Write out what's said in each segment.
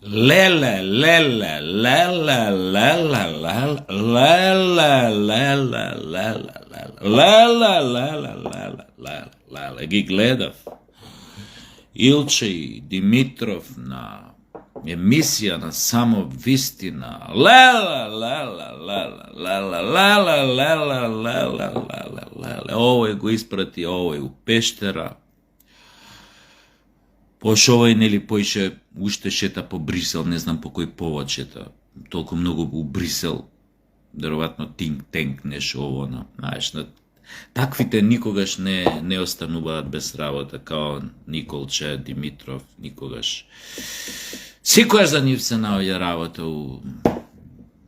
Lele, lele, lele, lele, lele, lele, lele, lele, lele, lele, lele, ги гледав Илче и Димитров на емисија на Само вистина. Леле, леле, леле, леле, леле, леле, леле, леле, леле. Овој го испрати, овој у Пештера. Пошо овој нели поише уште шета по Брисел, не знам по кој повод шета. Толку многу у Брисел, веројатно think tank нешто ово, знаеш, таквите никогаш не остануваат без работа, као Николче, Димитров, никогаш. Секојаш за нив се наоѓа работа у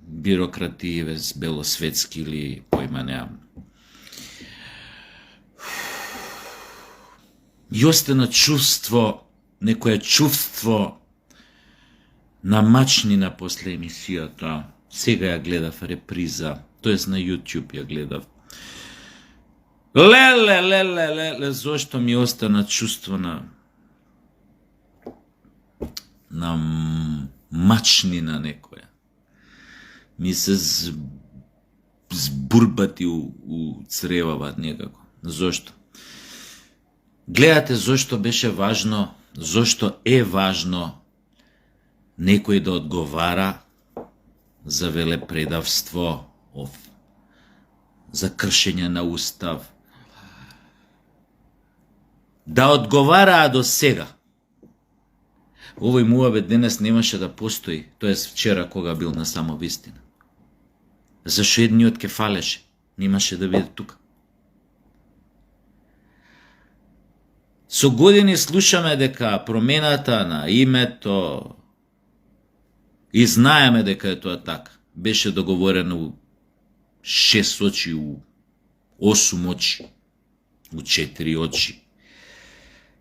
бирократии, белосветски или појма неам. И остана чувство, некое чувство на мачнина после емисијата. Сега ја гледав реприза, тоест на YouTube ја гледав. Леле, леле, леле, зошто ми остана чувство на мачнина некоја. Ми се збурбати у цревава некако. Зошто? Гледате зошто беше важно, зошто е важно некој да одговара за велепредавство, за кршење на устав. Да одговараа до сега. Овој муабет денес немаше да постои, тоест вчера кога бил на Само вистина. Зашо едниот ке фалеше, немаше да биде тука. Со години слушаме дека промената на името и знаеме дека е тоа така. Беше договорено у 6 очи, у 8 очи, у 4 очи.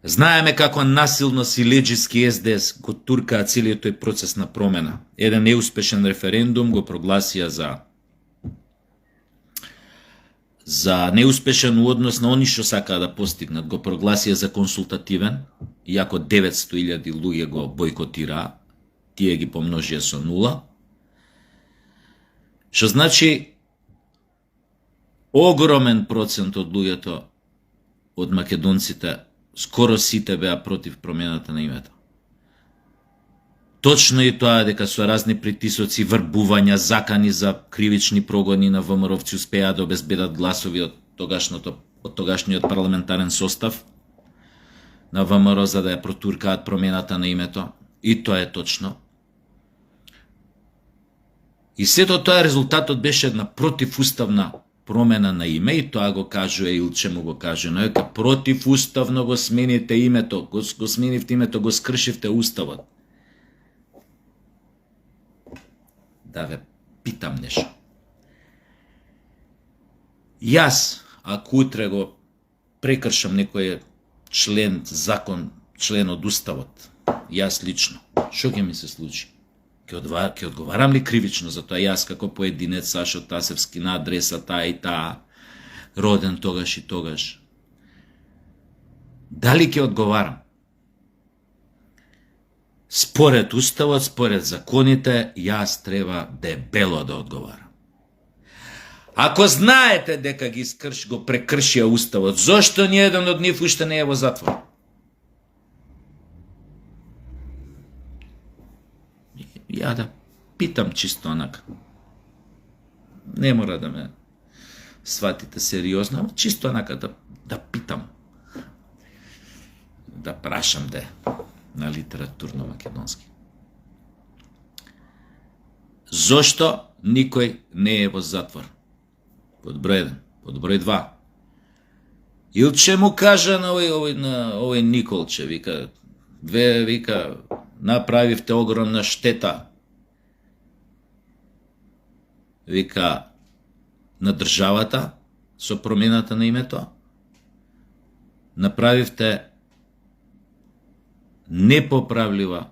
Знаеме како насилно силеџиски СДС го туркаа целиот тој процес на промена. Еден неуспешен референдум го прогласија за неуспешен у однос на они што сакаа да постигнат, го прогласија за консултативен, иако 900.000 луѓе го бойкотираа, тие ги помножија со 0. Што значи огромен процент од луѓето, од македонците, скоро сите беа против промената на името. Точно и тоа дека со разни притисоци, врбувања, закани за кривични прогони на ВМРО-вци успеа да обезбедат гласови од тогашниот парламентарен состав на ВМРО за да ја протуркаат промената на името. И тоа е точно. И сето тоа резултатот беше една противуставна промена на име, и тоа го кажува Илче, му го каже, но дека противуставно го смените името, го сменивте името, го скршивте уставот. Да ве питам нешто. Јас, ако утре го прекршам некој член, закон, член од уставот, јас лично, што ќе ми се случи? Ќе одговарам ли кривично за тоа? Јас како поединец, Сашо Тасевски, на адреса таа и таа, роден тогаш и тогаш. Дали ќе одговарам? Според уставот, според законите, јас треба дебело да одговарам. Ако знаете дека го прекршија уставот, зошто ни еден од нив уште не е во затвор? Ја да питам чисто онака. Не мора да ме сватите сериозно, ама чисто онака да питам. Да прашам на литературно македонски. Зошто никој не е во затвор? Под број 1. Под број 2. Илче му кажа на овој Николче, вика, направивте огромна штета. Вика, на државата со промената на името. Направивте непоправлива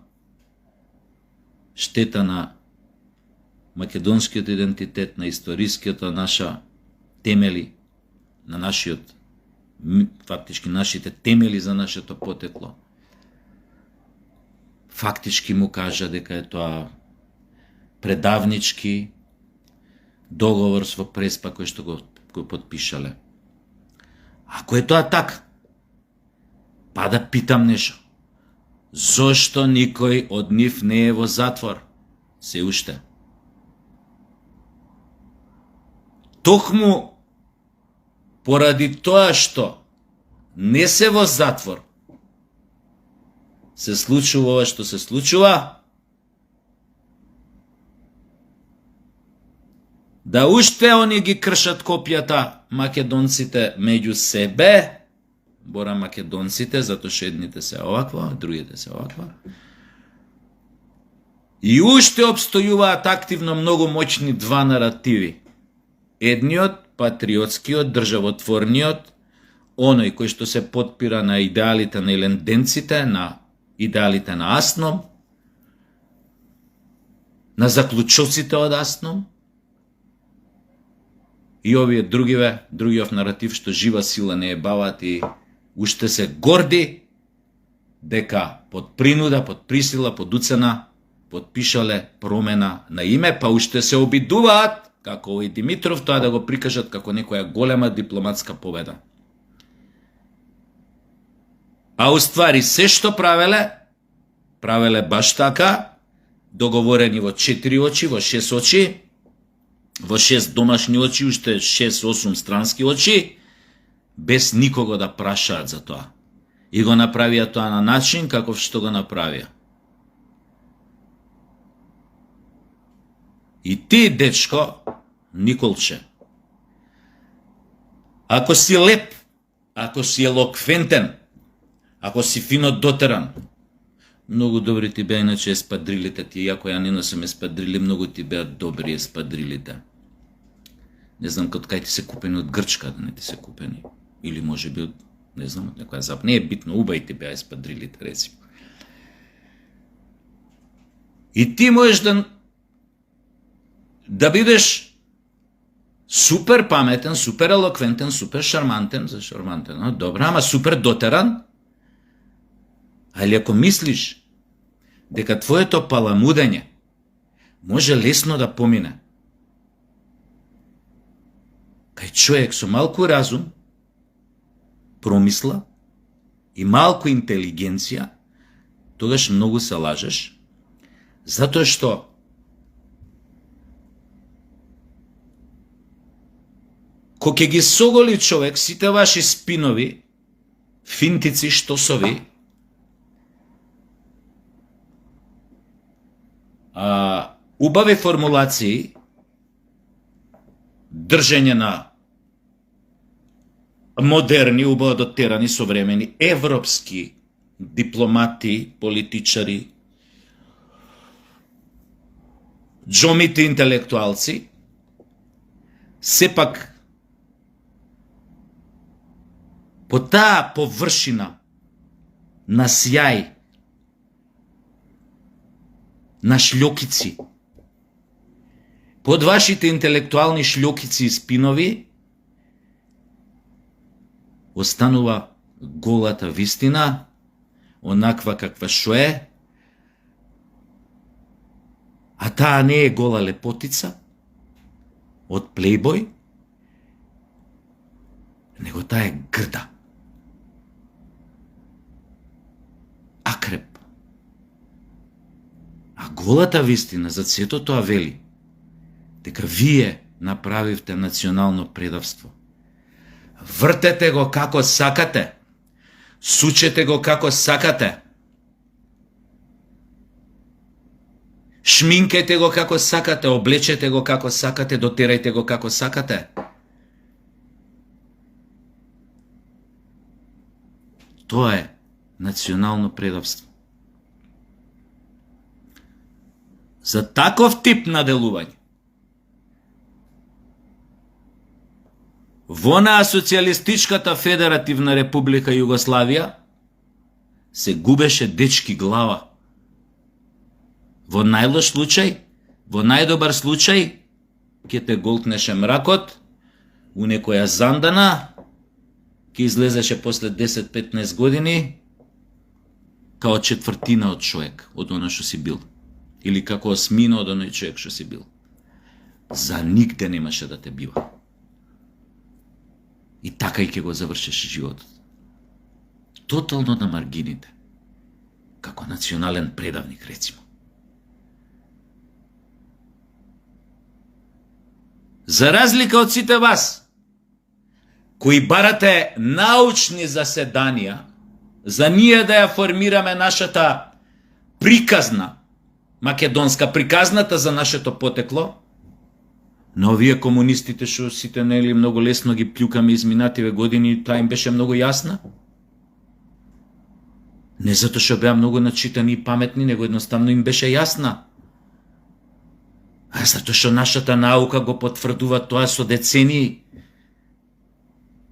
штета на македонскиот идентитет, на историскиот наша темели, на нашиот, фактички нашите темели за нашето потекло. фактички му кажа дека е тоа предавнички договор со Преспа кој што го подпишале. Ако е тоа така, па да питам нешто. Зошто никој од нив не е во затвор? Се уште. Токму поради тоа што не се во затвор, се случува ова што се случува, да уште они ги кршат копјата македонците меѓу себе, бора македонците, затоа што едните се оваква, другите се оваква, и уште обстојуваат активно многу моćни два наративи. Едниот, патриотскиот, државотворниот, оној кој што се потпира на идеалите на иленденците, на идеалите на Асном, на заклучоците од Асном, и овие другиот наратив што жива сила не е бават и уште се горди дека под принуда, под присила, под уцена подпишале промена на име, па уште се обидуваат, како и Димитров, тоа да го прикажат како некоја голема дипломатска победа. А уствари се што правеле баш така, договорени во 4 очи, во 6 очи, во 6 домашни очи, уште 6-8 странски очи, без никого да прашаат за тоа. И го направија тоа на начин каков што го направија. И ти, дечко, Николче, ако си леп, ако си елоквентен, ако си фино дотеран, многу добри ти беа иначе еспадрилите ти, иако ја не носам еспадрили, многу ти беа добри еспадрилите. Не знам кај ти се купени од Грчка, да не ти се купени. Или може би од, не знам, од некоја запад. Не е битно, убај ти беа еспадрилите, рецимо. И ти можеш да бидеш супер паметен, супер елоквентен, супер шармантен, за шармантен, но добра, ама супер дотеран. Али ако мислиш дека твоето паламудење може лесно да помине кај човек со малку разум, промисла и малку интелигенција, тогаш многу се лажеш, затоа што кога ќе ги соголи човек сите ваши спинови, финтици, штосови, убави формулации, држење на модерни, убаво дотерани, современи, европски дипломати, политичари, џомите интелектуалци, сепак по таа површина на сјај, на шлјокици, под вашите интелектуални шлјокици и спинови, останува голата вистина, онаква каква што е, а таа не е гола лепотица од плейбој, него таа е грда. Акреп. А голата вистина за сето тоа вели дека вие направивте национално предавство. Вртете го како сакате, сучете го како сакате, шминкете го како сакате, облечете го како сакате, дотирајте го како сакате. Тоа е национално предавство. За таков тип на делување во на Социјалистичката федеративна република Југославија се губеше дечки глава. Во најлош случај, во најдобар случај, ќе те голтнеше мракот, у некоја зандана, ќе излезеше после 10-15 години, као четвртина од човек, од оно што си бил. Или како осмина од оној човек што си бил. За нигде немаше да те бива. И така и ќе го завршиш животот. Тотално на маргините. Како национален предавник, рецимо. За разлика од сите вас, кои барате научни заседанија, за ние да ја формираме нашата приказна, македонска приказната за нашето потекло, но овие комунистите што сите нели многу лесно ги плюкаме изминативе години, таа им беше многу јасна. Не затоа што беа многу начитани и паметни, него едноставно им беше јасна. А затоа што нашата наука го потврдува тоа со децении.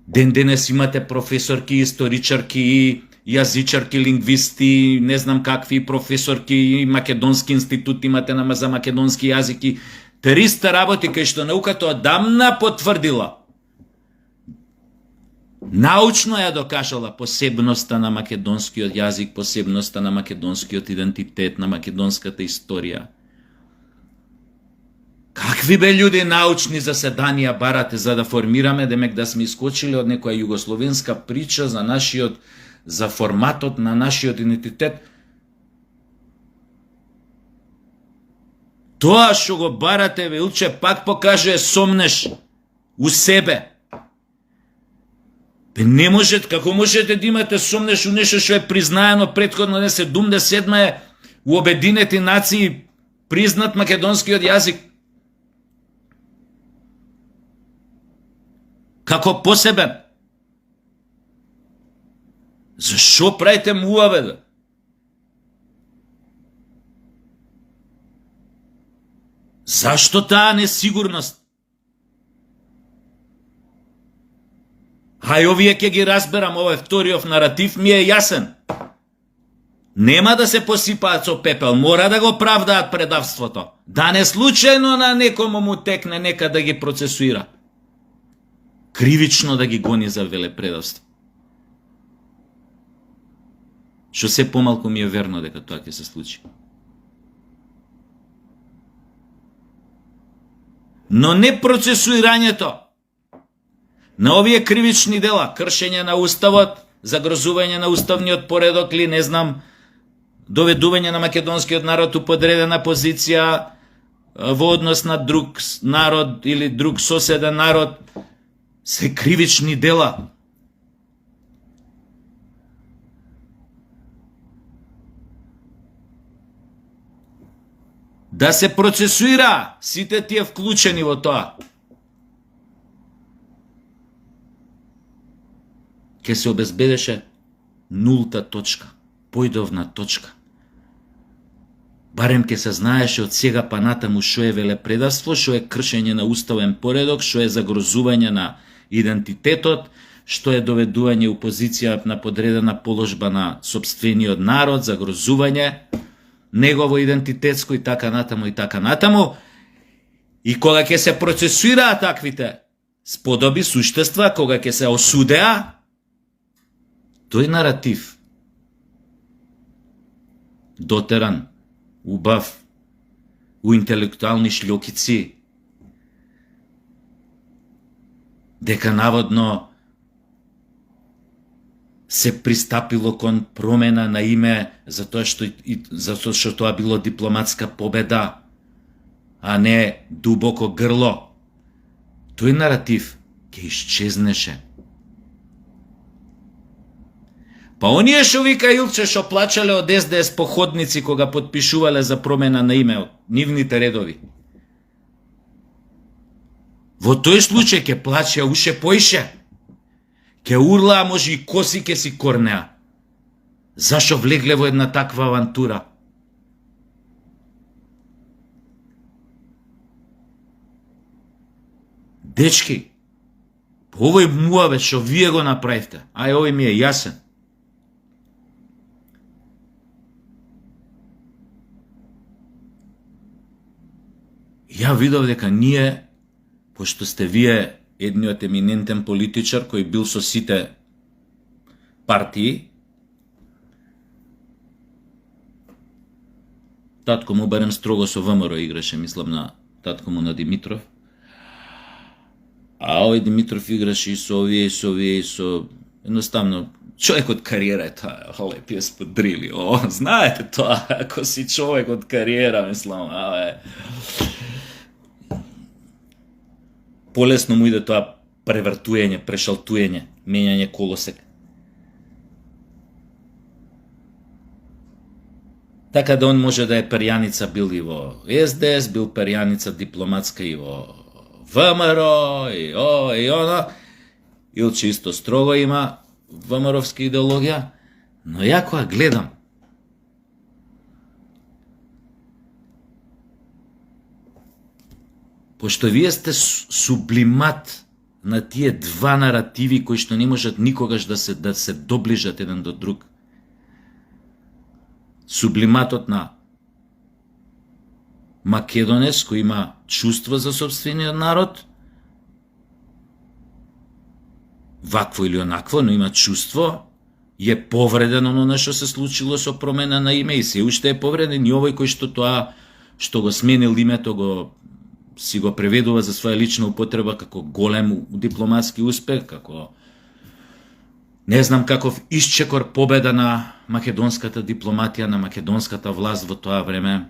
Ден денес имате професорки, историчарки, јазичарки, лингвисти, не знам какви професорки, македонски институт имате за македонски јазики. 300 работи кај што науката одамна потврдила. Научно ја докажала посебноста на македонскиот јазик, посебноста на македонскиот идентитет, на македонската историја. Какви бе луѓе научни заседанија барате за да формираме, демек да сме искочили од некоја југословенска прича за форматот на нашиот идентитет? Тоа што го барате, Велче, пак покажува сомнеш у себе. Не можете, како можете да имате сомнеш у нешто што е признаено претходно, не 77 е у Обединети нации признат македонскиот јазик како посебен. Зашо правите муаве, бе? Зашто таа несигурност? Хај овие ќе ги разберам, овој вториот наратив ми е јасен. Нема да се посипаат со пепел, мора да го правдаат предавството. Да не случајно на некому му текне нека да ги процесуира. Кривично да ги гони за велепредавство. Што се помалку ми е верно дека тоа ќе се случи. Но не процесуирањето на овие кривични дела, кршење на уставот, загрозување на уставниот поредок или не знам, доведување на македонскиот народ у подредена позиција во однос на друг народ или друг соседен народ, се кривични дела. Да се процесуира сите тие вклучени во тоа. Ке се обезбедеше нулта точка, појдовна точка. Барем ке се знаеше од сега па натаму што е велепредавство, што е кршење на уставен поредок, што е загрозување на идентитетот, што е доведување у позиција на подредена положба на сопствениот народ, загрозување негово идентитетско и така натаму и така натаму. И кога ќе се процесуираат таквите сподоби, суштества, кога ќе се осудеа, тој наратив, дотеран, убав, у интелектуални шлјокици, дека наводно се пристапило кон промена на име затоа што тоа било дипломатска победа, а не дубоко грло. Тој наратив ќе исчезнеше. Па оние што вика Илче што плачале од СДС походници кога потпишувале за промена на име од нивните редови. Во тој случај ќе плачеа уште поише. Ке урлаа, може и коси ке си корнеа. Зашо влегле во една таква авантура? Дечки, овој муаве што вие го направивте, ај овој ми е јасен. Ја видов дека ние, пошто сте вие едниот еминентен политичар кој бил со сите партии, Татко му барем строго со ВМРО играше, мислам на татко му на Димитров. А овој Димитров играше и со овие, и со овие, и со... Едноставно, човек од кариера е таа, лепи е сподрили. Знаете тоа, ако си човек од кариера, мислам, полесно му иде тоа превртуење, прешалтуење, менјање колосек. Така да он може да е перјаница бил и во СДС, бил перјаница дипломатска и во ВМРО, и ово, и оно. Илче исто строго има ВМРО-вска идеологија, но ја кога гледам пошто вие сте сублимат на тие два наративи кои што не можат никогаш да се доближат еден до друг. Сублиматот на македонец кој има чувство за собствениот народ, вакво или онакво, но има чувство, е повреден оно што се случило со промена на име и се уште е повреден и овој кој што тоа што го сменил името си го преведува за своја лична употреба како голем дипломатски успех, како не знам каков исчекор победа на македонската дипломатија, на македонската власт во тоа време.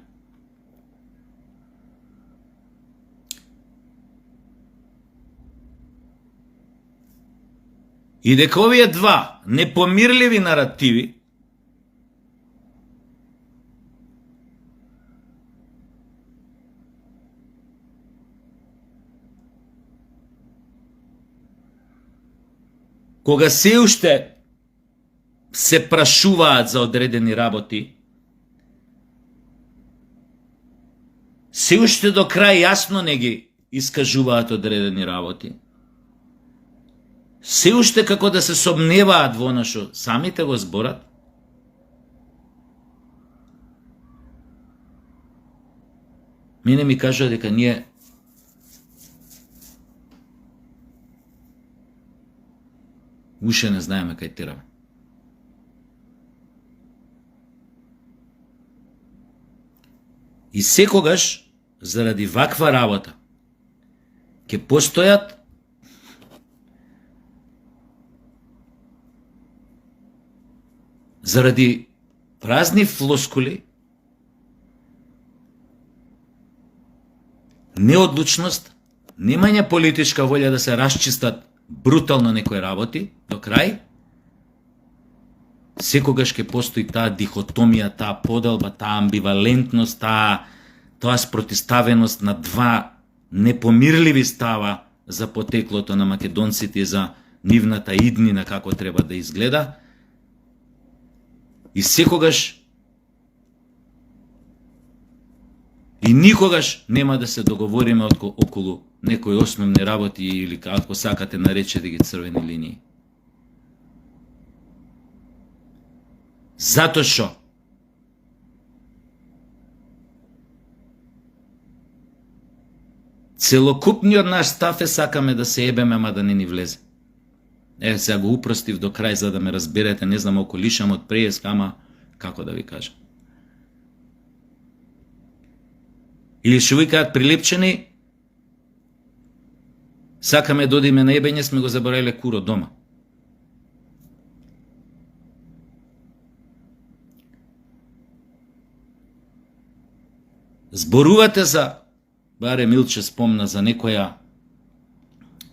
И дека овие два непомирливи наративи кога се уште се прашуваат за одредени работи, се уште до крај јасно не ги искажуваат одредени работи, се уште како да се сомневаат во она што самите го зборат, мене ми кажува дека ние уште не знаеме кај тераме. И секогаш, заради ваква работа, ќе постојат заради празни флоскули, неодлучност, немање политичка волја да се расчистат брутално некои работи до крај, секогаш ќе постои таа дихотомија, таа поделба, таа амбивалентност, тоа спротиставеност на два непомирливи става за потеклото на македонците и за нивната иднина како треба да изгледа. И секогаш и никогаш нема да се договориме околу некои основни работи или како сакате наречете ги црвени линии. Затоа што целокупниот наш став е сакаме да се ебеме, ама да не ни влезе. Сега го упростив до крај за да ме разберете, не знам ако лишам од преска, ама како да ви кажам. Или што викаат прилипчени, сакаме да одиме на ебење, сме го заборавиле куро дома. Зборувате за, баре Милче спомна, за некоја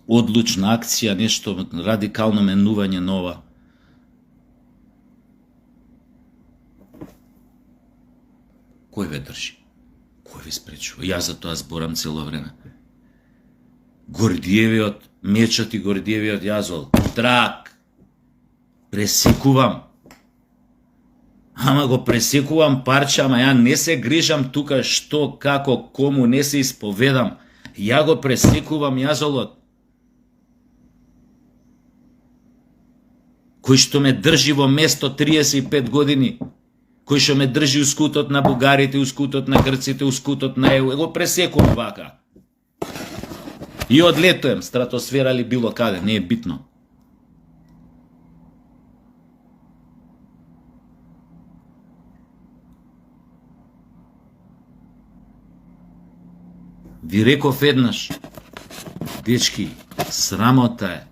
одлучна акција, нешто радикално менување нова. Кој ве држи? Кој ви спречува? Јас за тоа зборам цело време. Гордиевиот, мечот и Гордиевиот јазол, трак, пресекувам. Ама го пресекувам парче, ама ја не се грижам тука што, како, кому, не се исповедам. Ја го пресекувам јазолот. Кој што ме држи во место 35 години, кој што ме држи ускутот на бугарите, ускутот на грците, ускутот на ЕУ, го пресекувам вака. И одлетуем, стратосфера ли било каде, не е битно. Ви реков еднаш, дечки, срамота е.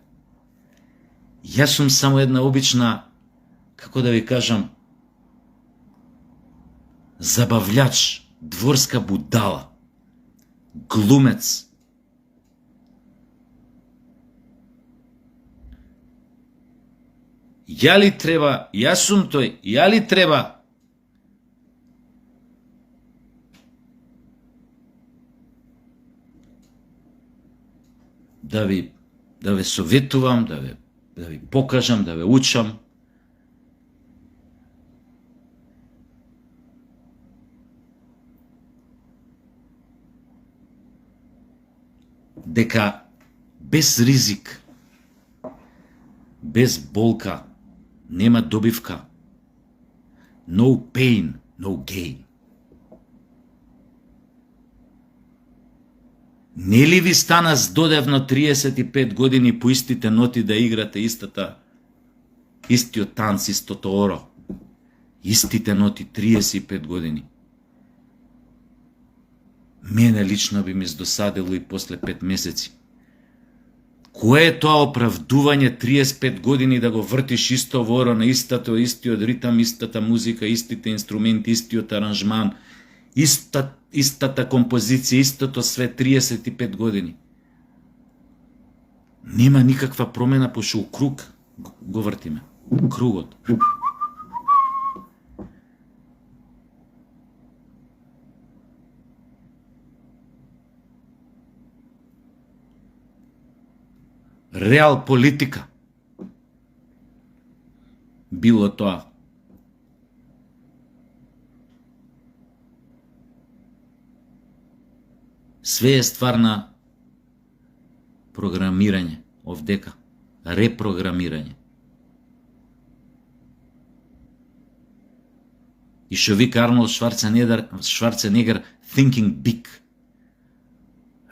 Јас сум само една обична, како да ви кажам, забављач, дворска будала, глумец. Ја ли треба, јас сум тој, ја ли треба да ве советувам, да ви покажам, да ве учам. Дека без ризик, без болка, нема добивка. No pain, no gain. Нели ви стана здодевно 35 години по истите ноти да играте истиот танц, истото оро? Истите ноти 35 години. Мене лично би ми здосадило и после 5 месеци. Кое е тоа оправдување 35 години да го вртиш исто воро на истиот ритам, истата музика, истите инструменти, истиот аранжман, истата композиција, истото све 35 години. Нема никаква промена, пошто у круг го вртиме. Кругот. Реал политика. Било тоа. Све е ствар на програмирање, овдека. Репрограмирање. И шо вика Арнолд Шварценегер, thinking big.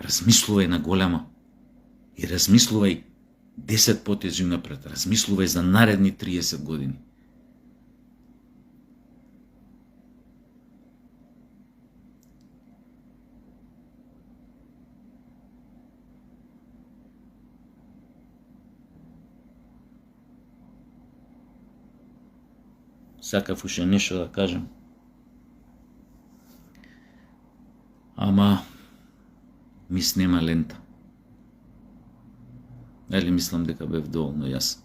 Размислувај на големо. И размислувај 10 потези напред. Размислувај за наредни 30 години. Сакав уште нешто да кажам. Ама ми снема лента. Или мислам дека бев доволно јас.